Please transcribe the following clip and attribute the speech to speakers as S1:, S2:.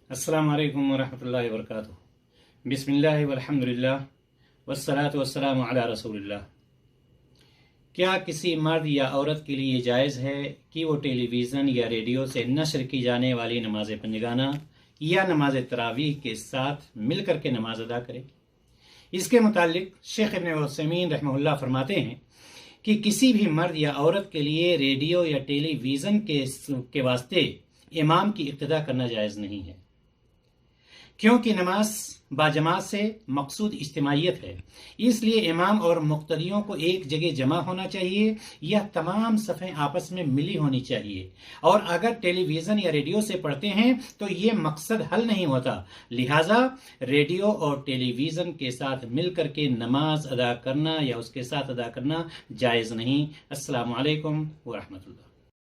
S1: السلام علیکم ورحمۃ اللہ وبرکاتہ۔ بسم اللہ والحمدللہ والصلاۃ والسلام علی رسول اللہ۔ کیا کسی مرد یا عورت کے لیے جائز ہے کہ وہ ٹیلی ویژن یا ریڈیو سے نشر کی جانے والی نماز پنجگانہ یا نماز تراویح کے ساتھ مل کر کے نماز ادا کرے؟ اس کے متعلق شیخ ابن عثیمین رحمہ اللہ فرماتے ہیں کہ کسی بھی مرد یا عورت کے لیے ریڈیو یا ٹیلی ویژن کے واسطے امام کی اقتداء کرنا جائز نہیں ہے، کیونکہ نماز باجماعت سے مقصود اجتماعیت ہے۔ اس لیے امام اور مقتدیوں کو ایک جگہ جمع ہونا چاہیے یا تمام صفیں آپس میں ملی ہونی چاہیے، اور اگر ٹیلی ویژن یا ریڈیو سے پڑھتے ہیں تو یہ مقصد حل نہیں ہوتا، لہٰذا ریڈیو اور ٹیلی ویژن کے ساتھ مل کر کے نماز ادا کرنا یا اس کے ساتھ ادا کرنا جائز نہیں۔ السلام علیکم ورحمۃ اللہ۔